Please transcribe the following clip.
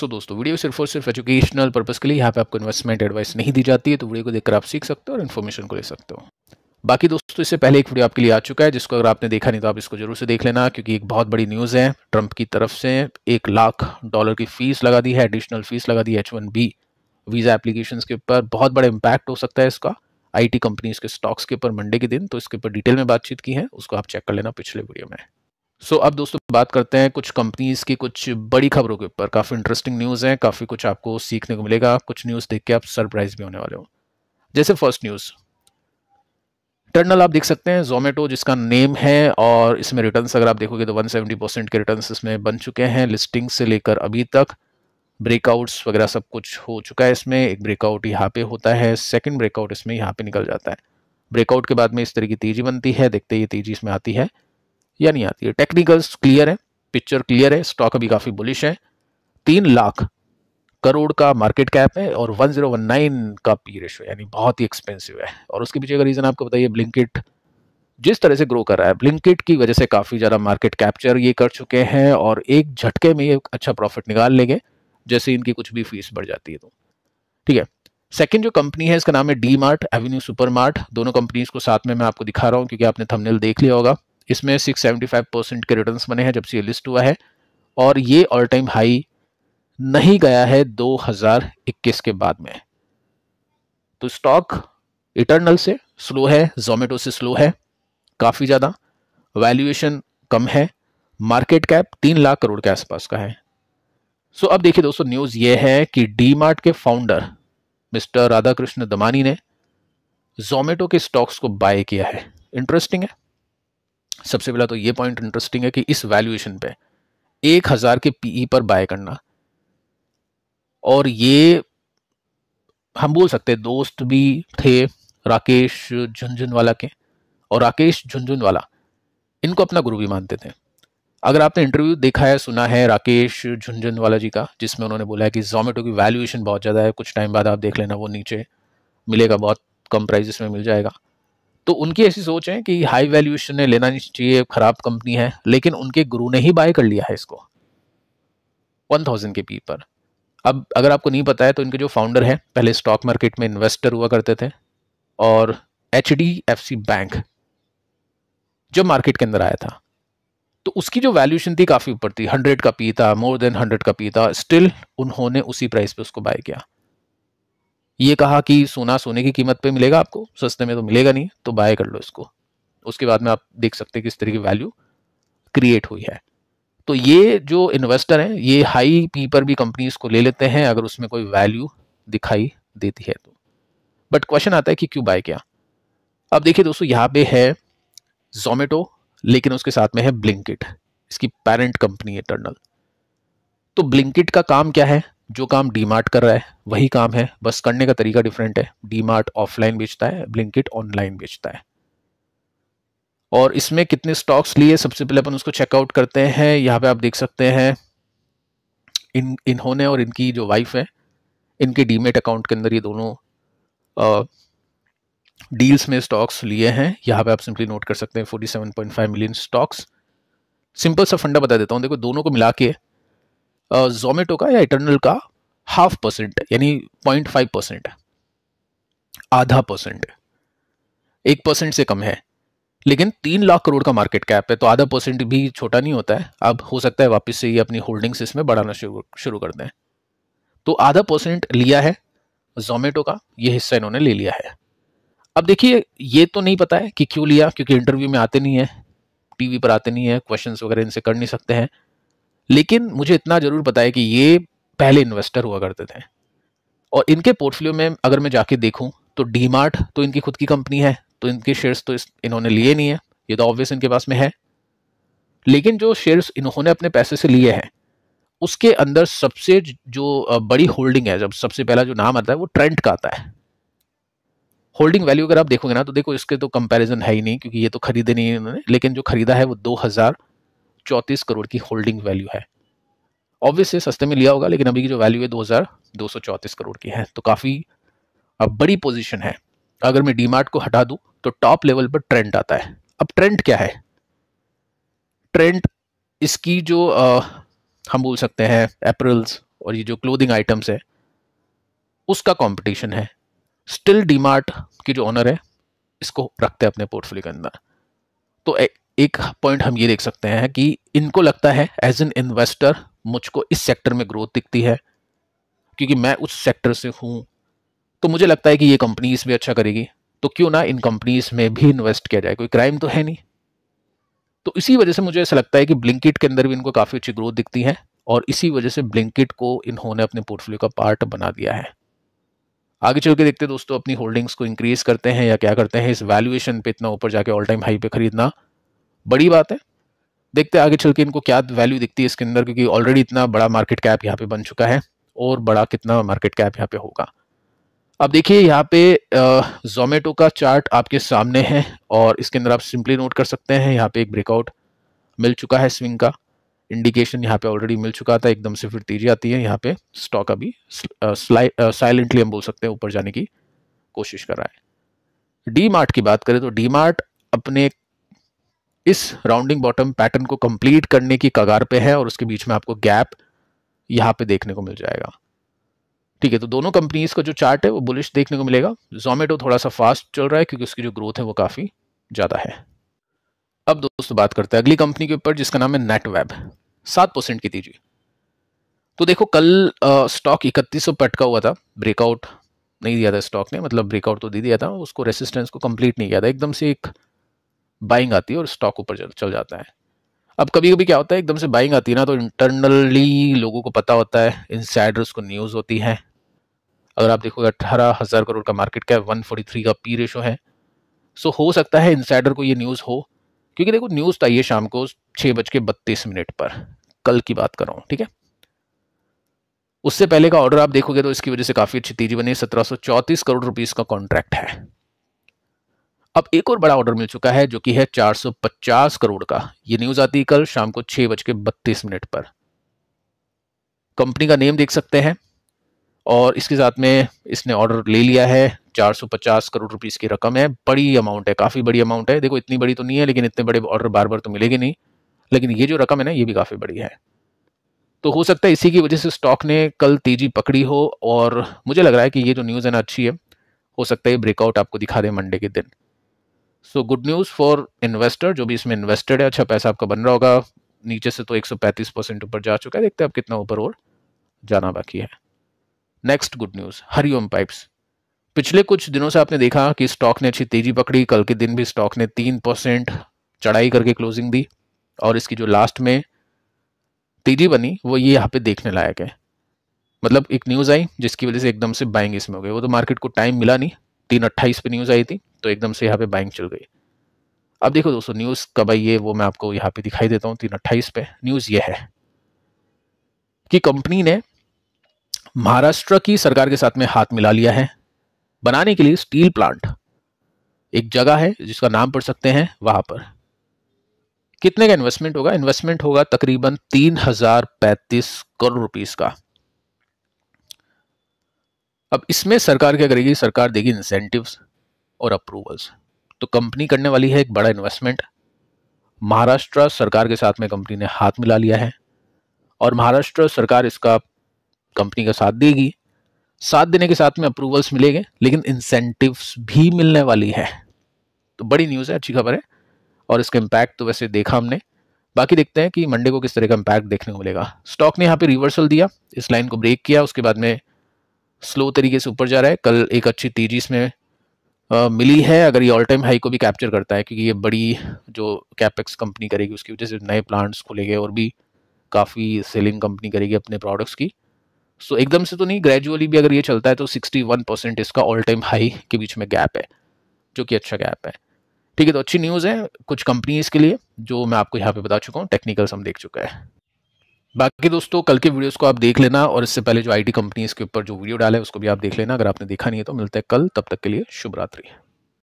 सो दोस्तों, वीडियो सिर्फ और सिर्फ एजुकेशनल पर्पस के लिए, यहाँ पे आपको इन्वेस्टमेंट एडवाइस नहीं दी जाती है, तो वीडियो को देखकर आप सीख सकते हो और इन्फॉर्मेशन को ले सकते हो। बाकी दोस्तों, इससे पहले एक वीडियो आपके लिए आ चुका है, जिसको अगर आपने देखा नहीं तो आप इसको जरूर से देख लेना, क्योंकि एक बहुत बड़ी न्यूज़ है। ट्रंप की तरफ से $1 लाख की फीस लगा दी है, एडिशनल फीस लगा दी है H1B वीज़ा एप्लीकेशंस के ऊपर। बहुत बड़ा इम्पैक्ट हो सकता है इसका IT कंपनीज के स्टॉक्स के ऊपर मंडे के दिन, तो इसके ऊपर डिटेल में बातचीत की है, उसको आप चेक कर लेना पिछले वीडियो में। अब दोस्तों बात करते हैं कुछ कंपनीज की कुछ बड़ी खबरों के ऊपर। काफ़ी इंटरेस्टिंग न्यूज़ है, काफ़ी कुछ आपको सीखने को मिलेगा, कुछ न्यूज़ देख के आप सरप्राइज भी होने वाले हो। जैसे फर्स्ट न्यूज़, इटर्नल आप देख सकते हैं, जोमेटो जिसका नेम है, और इसमें रिटर्न्स अगर आप देखोगे तो 170% के रिटर्न्स इसमें बन चुके हैं। लिस्टिंग से लेकर अभी तक ब्रेकआउट्स वगैरह सब कुछ हो चुका है। इसमें एक ब्रेकआउट यहाँ पे होता है, सेकंड ब्रेकआउट इसमें यहाँ पे निकल जाता है। ब्रेकआउट के बाद में इस तरह की तेजी बनती है, देखते ही ये तेजी इसमें आती है या नहीं आती है। टेक्निकल्स क्लियर है, पिक्चर क्लियर है, स्टॉक अभी काफी बुलिश है। 3 लाख करोड़ का मार्केट कैप है और 1019 का पी रेशो, यानी बहुत ही एक्सपेंसिव है। और उसके पीछे का रीजन आपको बताइए, ब्लिंकिट जिस तरह से ग्रो कर रहा है, ब्लिंकिट की वजह से काफी ज्यादा मार्केट कैप्चर ये कर चुके हैं और एक झटके में ये अच्छा प्रॉफिट निकाल लेंगे जैसे इनकी कुछ भी फीस बढ़ जाती है तो। ठीक है, सेकंड जो कंपनी है इसका नाम है डी मार्ट, एवेन्यू सुपरमार्ट। दोनों कंपनीज को साथ में मैं आपको दिखा रहा हूँ क्योंकि आपने थंबनेल देख लिया होगा। इसमें 675% के रिटर्न्स बने हैं जब से ये लिस्ट हुआ है, और ये ऑल टाइम हाई नहीं गया है 2021 के बाद में। तो स्टॉक इटर्नल से स्लो है, जोमेटो से स्लो है काफी ज्यादा, वैल्यूएशन कम है, मार्केट कैप 3 लाख करोड़ के आसपास का है। अब देखिए दोस्तों, न्यूज ये है कि डी मार्ट के फाउंडर मिस्टर राधाकृष्ण दमानी ने जोमेटो के स्टॉक्स को बाय किया है। इंटरेस्टिंग है। सबसे पहला तो ये पॉइंट इंटरेस्टिंग है कि इस वैल्यूएशन पे 1000 के पीई पर बाय करना, और ये हम बोल सकते हैं दोस्त भी थे राकेश झुनझुनवाला के, और राकेश झुनझुनवाला इनको अपना गुरु भी मानते थे। अगर आपने इंटरव्यू देखा है, सुना है राकेश झुनझुनवाला जी का, जिसमें उन्होंने बोला है कि जोमेटो की वैल्यूएशन बहुत ज़्यादा है, कुछ टाइम बाद आप देख लेना वो नीचे मिलेगा, बहुत कम प्राइसेस में मिल जाएगा। तो उनकी ऐसी सोच है कि हाई वैल्यूएशन ने लेना नहीं चाहिए, खराब कंपनी है, लेकिन उनके गुरु ने ही बाय कर लिया है इसको 1000 के पी पर। अब अगर आपको नहीं पता है तो इनके जो फाउंडर है पहले स्टॉक मार्केट में इन्वेस्टर हुआ करते थे, और HDFC बैंक जब मार्केट के अंदर आया था तो उसकी जो वैल्यूएशन थी काफी ऊपर थी, 100 का पी था, मोर देन 100 का पी था, स्टिल उन्होंने उसी प्राइस पे उसको बाय किया। ये कहा कि सोना सोने की कीमत पे मिलेगा, आपको सस्ते में तो मिलेगा नहीं, तो बाय कर लो इसको। उसके बाद में आप देख सकते हैं किस तरह की वैल्यू क्रिएट हुई है। तो ये जो इन्वेस्टर हैं ये हाई पी पर भी कंपनीज को ले लेते हैं अगर उसमें कोई वैल्यू दिखाई देती है तो। बट क्वेश्चन आता है कि क्यों बाय किया। अब देखिए दोस्तों, यहाँ पे है जोमेटो, लेकिन उसके साथ में है ब्लिंकिट, इसकी पेरेंट कंपनी है इटर्नल। तो ब्लिंकिट का काम क्या है, जो काम डीमार्ट कर रहा है वही काम है, बस करने का तरीका डिफरेंट है। डीमार्ट ऑफलाइन बेचता है, ब्लिंकिट ऑनलाइन बेचता है। और इसमें कितने स्टॉक्स लिए, सबसे पहले अपन उसको चेकआउट करते हैं। यहाँ पे आप देख सकते हैं इन्होंने और इनकी जो वाइफ है, इनके डीमेट अकाउंट के अंदर ये दोनों डील्स में स्टॉक्स लिए हैं। यहाँ पे आप सिंपली नोट कर सकते हैं 47.5 मिलियन स्टॉक्स। सिंपल सा फंडा बता देता हूँ, देखो दोनों को मिला के जोमेटो का या इटर्नल का 0.5% यानी 0.5%, आधा परसेंट, 1% से कम है, लेकिन 3 लाख करोड़ का मार्केट कैप है, तो आधा परसेंट भी छोटा नहीं होता है। अब हो सकता है वापस से ये अपनी होल्डिंग्स इसमें बढ़ाना शुरू कर दें। तो आधा परसेंट लिया है जोमेटो का, ये हिस्सा इन्होंने ले लिया है। अब देखिए, ये तो नहीं पता है कि क्यों लिया, क्योंकि इंटरव्यू में आते नहीं है, टीवी पर आते नहीं है, क्वेश्चंस वगैरह इनसे कर नहीं सकते हैं। लेकिन मुझे इतना जरूर पता है कि ये पहले इन्वेस्टर हुआ करते थे, और इनके पोर्टफोलियो में अगर मैं जाके देखूं तो डीमार्ट तो इनकी खुद की कंपनी है, तो इनके शेयर्स तो इन्होंने लिए नहीं है, ये तो ऑब्वियस इनके पास में है। लेकिन जो शेयर्स इन्होंने अपने पैसे से लिए हैं उसके अंदर सबसे जो बड़ी होल्डिंग है, जब सबसे पहला जो नाम आता है वो ट्रेंट का आता है। होल्डिंग वैल्यू अगर आप देखोगे ना तो देखो इसके तो कंपैरिजन है ही नहीं, क्योंकि ये तो खरीदे नहीं है इन्होंने, लेकिन जो खरीदा है वो 2034 करोड़ की होल्डिंग वैल्यू है। ऑब्वियसली सस्ते में लिया होगा, लेकिन अभी की जो वैल्यू है 2234 करोड़ की है, तो काफी बड़ी पोजीशन है। अगर मैं डीमार्ट को हटा दूं तो टॉप लेवल पर ट्रेंट आता है। अब ट्रेंट क्या है, ट्रेंट इसकी जो हम बोल सकते हैं एप्रल्स और ये जो क्लोथिंग आइटम्स है उसका कंपटीशन है, स्टिल डीमार्ट की जो ओनर है इसको रखते हैं अपने पोर्टफोलियो के अंदर। तो एक पॉइंट हम ये देख सकते हैं कि इनको लगता है एज एन इन्वेस्टर मुझको इस सेक्टर में ग्रोथ दिखती है, क्योंकि मैं उस सेक्टर से हूं, तो मुझे लगता है कि ये कंपनीज भी अच्छा करेगी, तो क्यों ना इन कंपनीज में भी इन्वेस्ट किया जाए, कोई क्राइम तो है नहीं। तो इसी वजह से मुझे ऐसा लगता है कि ब्लिंकिट के अंदर भी इनको काफ़ी अच्छी ग्रोथ दिखती है, और इसी वजह से ब्लिंकिट को इन्होंने अपने पोर्टफोलियो का पार्ट बना दिया है। आगे चल के देखते हैं दोस्तों, अपनी होल्डिंग्स को इंक्रीज करते हैं या क्या करते हैं। इस वैल्यूएशन पे इतना ऊपर जाके ऑल टाइम हाई पे खरीदना बड़ी बात है। देखते हैं आगे चल के इनको क्या वैल्यू दिखती है इसके अंदर, क्योंकि ऑलरेडी इतना बड़ा मार्केट कैप यहाँ पे बन चुका है, और बड़ा कितना मार्केट कैप यहाँ पे होगा। अब देखिए यहाँ पे जोमेटो का चार्ट आपके सामने है, और इसके अंदर आप सिंपली नोट कर सकते हैं यहाँ पे एक ब्रेकआउट मिल चुका है, स्विंग का इंडिकेशन यहाँ पे ऑलरेडी मिल चुका था, एकदम से फिर तेजी आती है। यहाँ पे स्टॉक अभी साइलेंटली हम बोल सकते हैं ऊपर जाने की कोशिश कर रहा है। डी मार्ट की बात करें तो डी मार्ट अपने इस राउंडिंग बॉटम पैटर्न को कंप्लीट करने की कगार पे है, और उसके बीच में आपको गैप यहाँ पे देखने को मिल जाएगा। ठीक है, तो दोनों कंपनीज का जो चार्ट है वो बुलिश देखने को मिलेगा। जोमेटो थोड़ा सा फास्ट चल रहा है क्योंकि उसकी जो ग्रोथ है वो काफी ज्यादा है। अब दोस्तों बात करते हैं अगली कंपनी के ऊपर, जिसका नाम है नेटवेब, 7% की तेजी। तो देखो कल स्टॉक 3100 पे अटका हुआ था, ब्रेकआउट नहीं दिया था स्टॉक ने, मतलब ब्रेकआउट तो दे दिया था, उसको रेसिस्टेंस को कंप्लीट नहीं किया था, एकदम से एक बाइंग आती है और स्टॉक ऊपर चल जाता है। अब कभी कभी क्या होता है, एकदम से बाइंग आती है ना, तो इंटरनली लोगों को पता होता है, इनसाइडर्स को न्यूज होती है। अगर आप देखोगे 18,000 करोड़ का मार्केट कैप, 143 का पी रेशो है, सो हो सकता है इनसाइडर को ये न्यूज हो, क्योंकि देखो न्यूज तो आई है शाम को 6:32 पर, कल की बात कर रहा हूं, ठीक है। उससे पहले का ऑर्डर आप देखोगे तो इसकी वजह से काफी अच्छी तेजी बनी, 1734 करोड़ रुपीस का कॉन्ट्रैक्ट है। अब एक और बड़ा ऑर्डर मिल चुका है जो कि है 450 करोड़ का। ये न्यूज आती है कल शाम को 6:32 पर। कंपनी का नेम देख सकते हैं, और इसके साथ में इसने ऑर्डर ले लिया है, 450 करोड़ रुपीस की रकम है, बड़ी अमाउंट है, काफी बड़ी अमाउंट है। देखो इतनी बड़ी तो नहीं है, लेकिन इतने बड़े ऑर्डर बार बार तो मिलेगी नहीं, लेकिन ये जो रकम है ना ये भी काफी बड़ी है। तो हो सकता है इसी की वजह से स्टॉक ने कल तेजी पकड़ी हो, और मुझे लग रहा है कि ये जो न्यूज है ना अच्छी है, हो सकता है ब्रेकआउट आपको दिखा दे मंडे के दिन। So good news for investor, जो भी इसमें इन्वेस्टेड है, अच्छा पैसा आपका बन रहा होगा। नीचे से तो 135% ऊपर जा चुका है, देखते हैं अब कितना ऊपर और जाना बाकी है। Next good news, Hariom pipes. पिछले कुछ दिनों से आपने देखा कि स्टॉक ने अच्छी तेजी पकड़ी, कल के दिन भी स्टॉक ने 3% चढ़ाई करके क्लोजिंग दी, और इसकी जो लास्ट में तेजी बनी वो ये यहाँ पे देखने लायक है। मतलब एक न्यूज आई जिसकी वजह से एकदम से बाइंग इसमें हो गई, वो तो मार्केट को टाइम मिला नहीं, 3:28 पे न्यूज आई थी, तो एकदम से यहाँ पे बाइंग चल गई। अब देखो दोस्तों न्यूज कब आई है वो मैं आपको यहाँ पे दिखाई देता हूँ। 3:28 पे न्यूज ये है कि कंपनी ने महाराष्ट्र की सरकार के साथ में हाथ मिला लिया है बनाने के लिए स्टील प्लांट। एक जगह है जिसका नाम पढ़ सकते हैं, वहां पर कितने का इन्वेस्टमेंट होगा? इन्वेस्टमेंट होगा तकरीबन 3035 करोड़ रुपीस का। अब इसमें सरकार क्या करेगी? सरकार देगी इंसेंटिव्स और अप्रूवल्स। तो कंपनी करने वाली है एक बड़ा इन्वेस्टमेंट। महाराष्ट्र सरकार के साथ में कंपनी ने हाथ मिला लिया है, और महाराष्ट्र सरकार इसका कंपनी का साथ देगी। साथ देने के साथ में अप्रूवल्स मिलेंगे, लेकिन इंसेंटिव्स भी मिलने वाली है। तो बड़ी न्यूज़ है, अच्छी खबर है, और इसका इम्पैक्ट तो वैसे देखा हमने। बाकी देखते हैं कि मंडे को किस तरह का इम्पैक्ट देखने को मिलेगा। स्टॉक ने यहाँ पे रिवर्सल दिया, इस लाइन को ब्रेक किया, उसके बाद में स्लो तरीके से ऊपर जा रहा है। कल एक अच्छी तेजी इसमें मिली है, अगर ये ऑल टाइम हाई को भी कैप्चर करता है, क्योंकि ये बड़ी जो कैपेक्स कंपनी करेगी उसकी वजह से नए प्लांट्स खुलेंगे, और भी काफ़ी सेलिंग कंपनी करेगी अपने प्रोडक्ट्स की। सो एकदम से तो नहीं, ग्रेजुअली भी अगर ये चलता है तो 61% इसका ऑल टाइम हाई के बीच में गैप है, जो कि अच्छा गैप है। ठीक है, तो अच्छी न्यूज़ है कुछ कंपनीज के लिए, जो मैं आपको यहाँ पे बता चुका हूँ, टेक्निकल्स हम देख चुका है। बाकी दोस्तों कल के वीडियोस को आप देख लेना, और इससे पहले जो आईटी कंपनीज के ऊपर जो वीडियो डाला है उसको भी आप देख लेना, अगर आपने देखा नहीं है तो। मिलते हैं कल, तब तक के लिए शुभ रात्रि।